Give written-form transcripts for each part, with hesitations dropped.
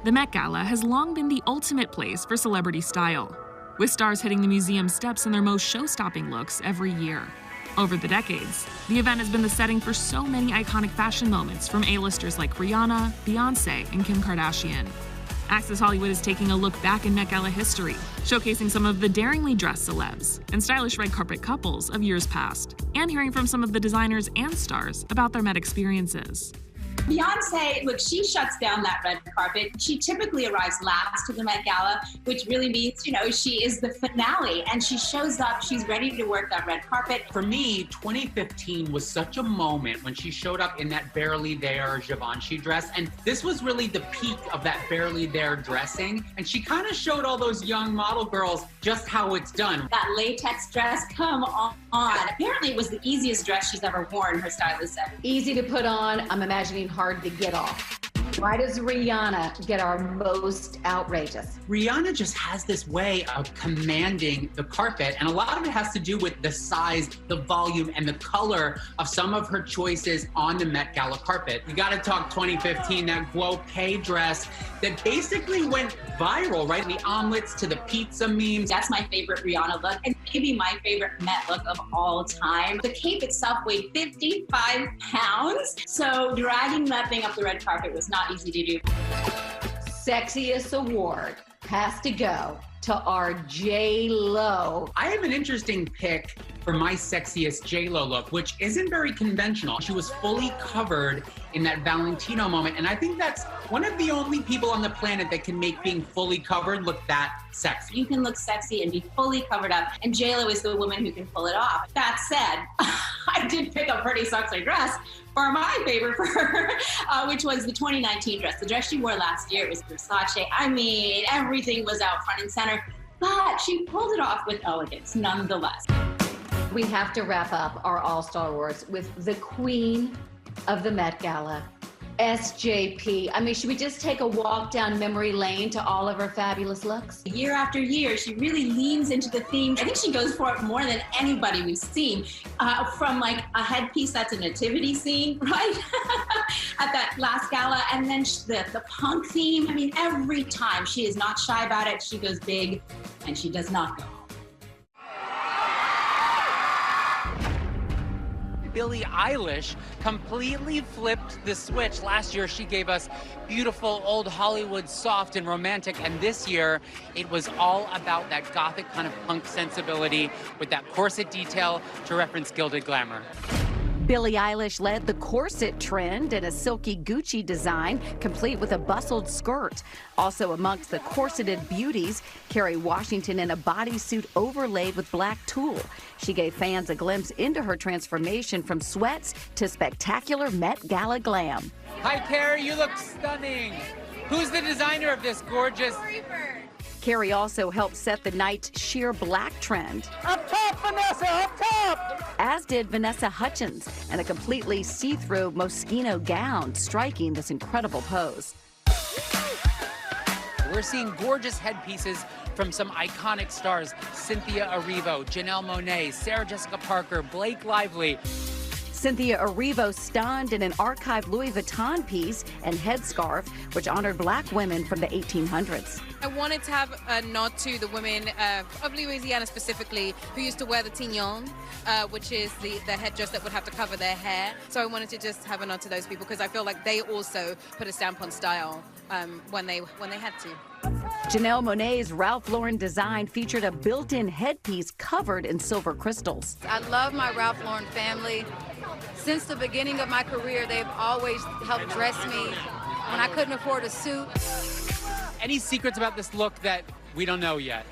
The Met Gala has long been the ultimate place for celebrity style, with stars hitting the museum steps in their most show-stopping looks every year. Over the decades, the event has been the setting for so many iconic fashion moments from A-listers like Rihanna, Beyoncé, and Kim Kardashian. Access Hollywood is taking a look back in Met Gala history, showcasing some of the daringly dressed celebs and stylish red carpet couples of years past, and hearing from some of the designers and stars about their Met experiences. Beyoncé, look, she shuts down that red carpet. She typically arrives last to the Met Gala, which really means, she is the finale, and she shows up, she's ready to work that red carpet. For me, 2015 was such a moment when she showed up in that barely there Givenchy dress, and this was really the peak of that barely there dressing, and she kind of showed all those young model girls just how it's done. That latex dress, come on. Apparently it was the easiest dress she's ever worn, her stylist said. Easy to put on, I'm imagining hard to get off. Why does Rihanna get our most outrageous? Rihanna just has this way of commanding the carpet, and a lot of it has to do with the size, the volume, and the color of some of her choices on the Met Gala carpet. We gotta talk 2015, that guope dress that basically went viral, right? The omelets to the pizza memes. That's my favorite Rihanna look, and maybe my favorite Met look of all time. The cape itself weighed 55 pounds, so dragging that thing up the red carpet was not easy to do. Sexiest award has to go to our J-Lo. I have an interesting pick for my sexiest J-Lo look, which isn't very conventional. She was fully covered in that Valentino moment, and I think that's one of the only people on the planet that can make being fully covered look that sexy. You can look sexy and be fully covered up, and J-Lo is the woman who can pull it off. That said, I did pick a pretty sexy dress for my favorite for her, which was the 2019 dress. The dress she wore last year, it was Versace. I mean, everything was out front and center, but she pulled it off with elegance nonetheless. We have to wrap up our All-Star Awards with the queen of the Met Gala, SJP. I mean, should we just take a walk down memory lane to all of her fabulous looks? Year after year, she really leans into the theme. I think she goes for it more than anybody we've seen. From like a headpiece that's a nativity scene, right? At that last gala, and then the punk theme. I mean, every time she is not shy about it. She goes big, and she does not go home. Billie Eilish completely flipped the switch. Last year, she gave us beautiful old Hollywood soft and romantic, and this year, it was all about that gothic kind of punk sensibility with that corset detail to reference gilded glamour. Billie Eilish led the corset trend in a silky Gucci design, complete with a bustled skirt. Also amongst the corseted beauties, Kerry Washington in a bodysuit overlaid with black tulle. She gave fans a glimpse into her transformation from sweats to spectacular Met Gala glam. Hi, Kerry, you look stunning. Who's the designer of this gorgeous? Kerry also helped set the night's sheer black trend. Up top, Vanessa, up top! As did Vanessa Hudgens in a completely see-through Moschino gown, striking this incredible pose. We're seeing gorgeous headpieces from some iconic stars: Cynthia Erivo, Janelle Monáe, Sarah Jessica Parker, Blake Lively. Cynthia Erivo stunned in an archived Louis Vuitton piece and headscarf, which honored black women from the 1800s. I wanted to have a nod to the women of Louisiana specifically who used to wear the tignon, which is the headdress that would have to cover their hair. So I wanted to just have a nod to those people because I feel like they also put a stamp on style when they had to. Janelle Monáe's Ralph Lauren design featured a built-in headpiece covered in silver crystals. I love my Ralph Lauren family. Since the beginning of my career, they've always helped dress me when I couldn't afford a suit. Any secrets about this look that we don't know yet?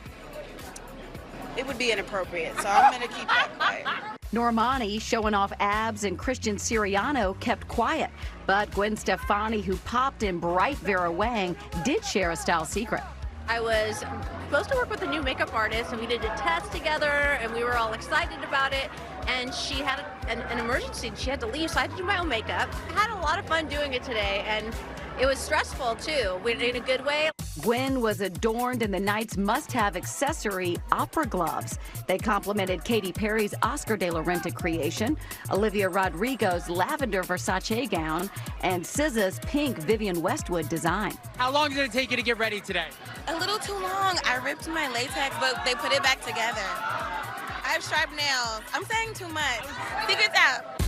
It would be inappropriate, so I'm going to keep that quiet. Normani, showing off abs, and Christian Siriano kept quiet. But Gwen Stefani, who popped in bright Vera Wang, did share a style secret. I was supposed to work with a new makeup artist, and we did a test together, and we were all excited about it. And she had an emergency, and she had to leave, so I had to do my own makeup. I had a lot of fun doing it today, and it was stressful, too, in a good way. Gwen was adorned in the night's must-have accessory, opera gloves. They complemented Katy Perry's Oscar de la Renta creation, Olivia Rodrigo's lavender Versace gown, and SZA's pink Vivienne Westwood design. How long did it take you to get ready today? A little too long. I ripped my latex, but they put it back together. I have sharp nails. I'm saying too much. Figure it out.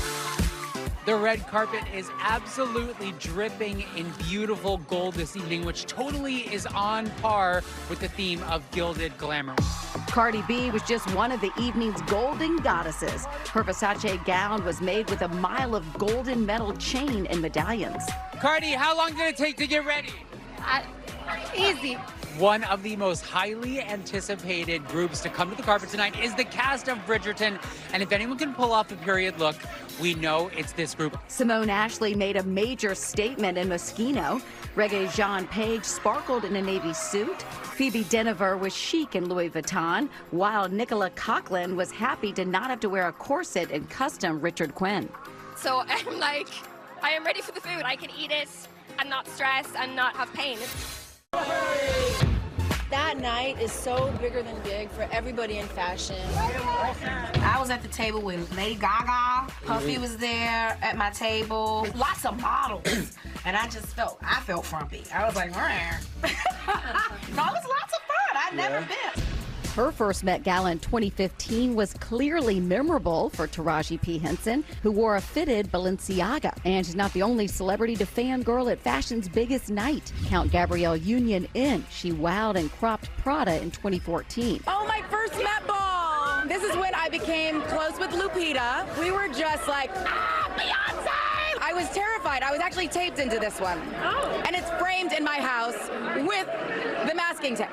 The red carpet is absolutely dripping in beautiful gold this evening, which totally is on par with the theme of gilded glamour. Cardi B was just one of the evening's golden goddesses. Her Versace gown was made with a mile of golden metal chain and medallions. Cardi, how long did it take to get ready? Easy. One of the most highly anticipated groups to come to the carpet tonight is the cast of Bridgerton. And if anyone can pull off the period look, we know it's this group. Simone Ashley made a major statement in Moschino. Reggae Jean Page sparkled in a navy suit. Phoebe Deniver was chic in Louis Vuitton, while Nicola Coughlan was happy to not have to wear a corset in custom Richard Quinn. So I'm like, I am ready for the food. I can eat it and not stress and not have pain. That night is so bigger than big for everybody in fashion. I was at the table with Lady Gaga. Puffy was there at my table. Lots of models. And I felt frumpy. I was like, rah. No, it was lots of fun. I'd never been. Her first Met Gala in 2015 was clearly memorable for Taraji P. Henson, who wore a fitted Balenciaga. And she's not the only celebrity to fangirl at fashion's biggest night. Count Gabrielle Union in. She wowed and cropped Prada in 2014. Oh, my first Met Ball! This is when I became close with Lupita. We were just like, Beyonce! I was terrified. I was actually taped into this one. Oh. And it's framed in my house with the masking tape.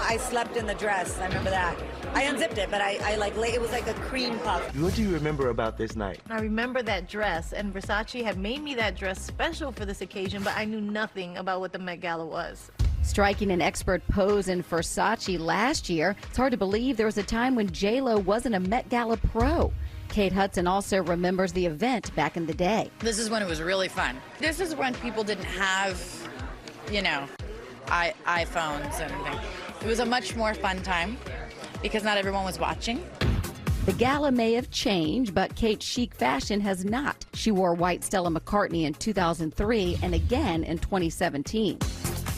I slept in the dress. I remember that. I unzipped it, but it was like a cream puff. What do you remember about this night? I remember that dress, and Versace had made me that dress special for this occasion, but I knew nothing about what the Met Gala was. Striking an expert pose in Versace last year, it's hard to believe there was a time when J.Lo wasn't a Met Gala pro. Kate Hudson also remembers the event back in the day. This is when it was really fun. This is when people didn't have, iPhones and things. It was a much more fun time because not everyone was watching. The gala may have changed, but Kate's chic fashion has not. She wore white Stella McCartney in 2003 and again in 2017.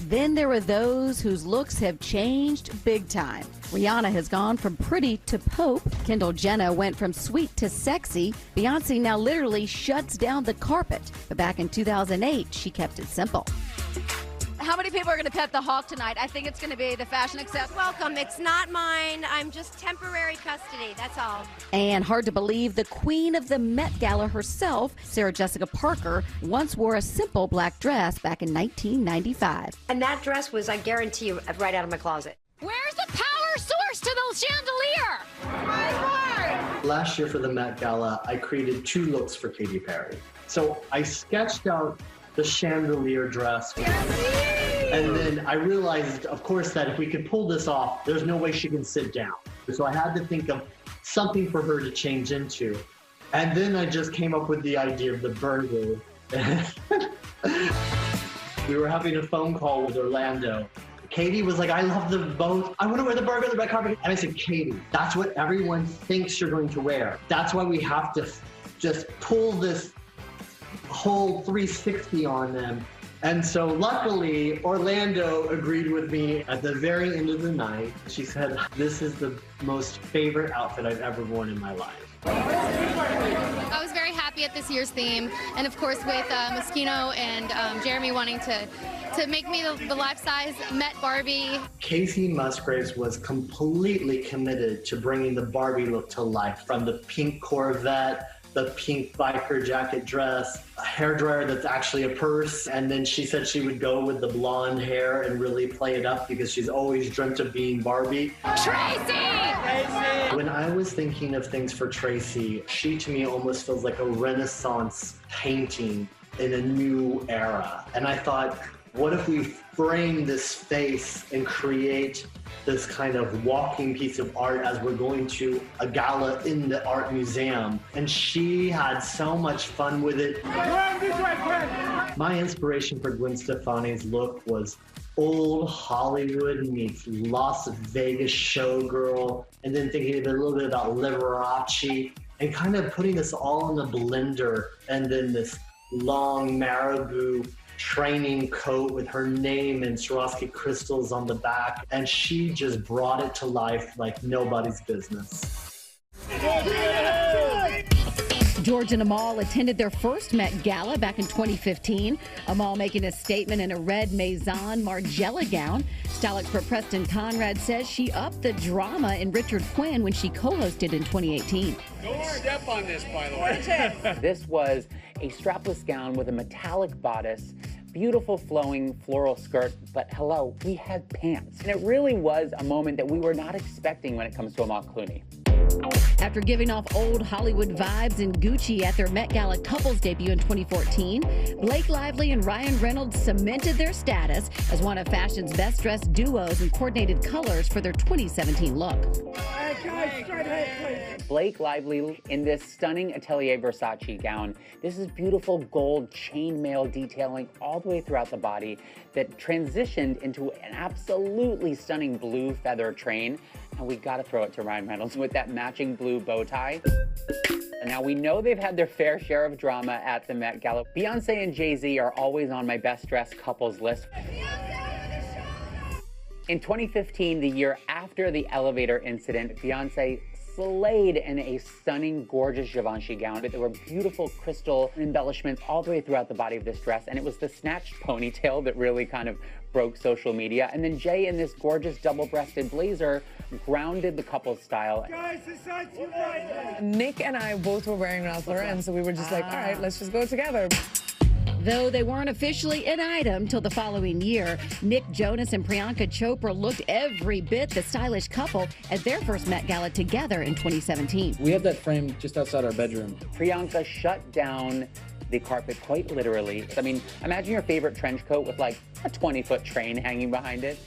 Then there are those whose looks have changed big time. Rihanna has gone from pretty to Pope. Kendall Jenner went from sweet to sexy. Beyonce now literally shuts down the carpet. But back in 2008, she kept it simple. How many people are going to pet the hawk tonight? I think it's going to be the fashion accessory. Welcome. It's not mine. I'm just temporary custody. That's all. And hard to believe, the queen of the Met Gala herself, Sarah Jessica Parker, once wore a simple black dress back in 1995. And that dress was, I guarantee you, right out of my closet. Where's the power source to the chandelier? Last year for the Met Gala, I created 2 looks for Katy Perry. So I sketched out the chandelier dress. And then I realized, of course, that if we could pull this off, there's no way she can sit down. So I had to think of something for her to change into. And then I just came up with the idea of the burger. We were having a phone call with Orlando. Katie was like, I love the both. I want to wear the burger on the red carpet. And I said, Katie, that's what everyone thinks you're going to wear. That's why we have to just pull this whole 360 on them. And so luckily, Orlando agreed with me at the very end of the night. She said, this is the most favorite outfit I've ever worn in my life. I was very happy at this year's theme. And of course with Moschino and Jeremy wanting to make me the life-size Met Barbie. Casey Musgraves was completely committed to bringing the Barbie look to life, from the pink Corvette, the pink biker jacket dress, a hairdryer that's actually a purse, and then she said she would go with the blonde hair and really play it up because she's always dreamt of being Barbie. Tracy! When I was thinking of things for Tracy, she to me almost feels like a Renaissance painting in a new era. And I thought, What if we frame this face and create this kind of walking piece of art as we're going to a gala in the art museum? And she had so much fun with it. My inspiration for Gwen Stefani's look was old Hollywood meets Las Vegas showgirl, and then thinking a little bit about Liberace, and kind of putting this all in a blender, and then this long marabou training coat with her name and Swarovski crystals on the back, and she just brought it to life like nobody's business. George and Amal attended their first Met Gala back in 2015. Amal making a statement in a red Maison Margiela gown. Style expert Preston Conrad says she upped the drama in Richard Quinn when she co-hosted in 2018. Don't step on this, by the way. This was a strapless gown with a metallic bodice, beautiful flowing floral skirt, but hello, we had pants. And it really was a moment that we were not expecting when it comes to Amal Clooney. After giving off old Hollywood vibes in Gucci at their Met Gala couples debut in 2014, Blake Lively and Ryan Reynolds cemented their status as one of fashion's best-dressed duos and coordinated colors for their 2017 look. Blake Lively in this stunning Atelier Versace gown. This is beautiful gold chainmail detailing all the way throughout the body that transitioned into an absolutely stunning blue feather train. And we gotta throw it to Ryan Reynolds with that matching blue bow tie. And now we know they've had their fair share of drama at the Met Gala. Beyonce and Jay-Z are always on my best dressed couples list. In 2015, the year after the elevator incident, Beyonce slayed in a stunning, gorgeous Givenchy gown. There were beautiful crystal embellishments all the way throughout the body of this dress, and it was the snatched ponytail that really kind of broke social media. And then Jay in this gorgeous double-breasted blazer grounded the couple's style. Guys, it's not too bright. Nick and I both were wearing Ralph Lauren, so we were just like, all right, let's just go together. Though they weren't officially an item till the following year, Nick Jonas and Priyanka Chopra looked every bit the stylish couple at their first Met Gala together in 2017. We have that frame just outside our bedroom. Priyanka shut down the carpet quite literally. I mean, imagine your favorite trench coat with like a 20-foot train hanging behind it.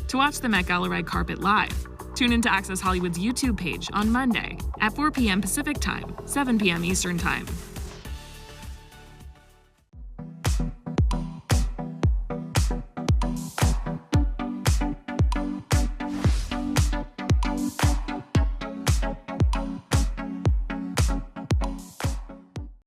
To watch the Met Gala red carpet live, tune in to Access Hollywood's YouTube page on Monday at 4 p.m. Pacific Time, 7 p.m. Eastern Time.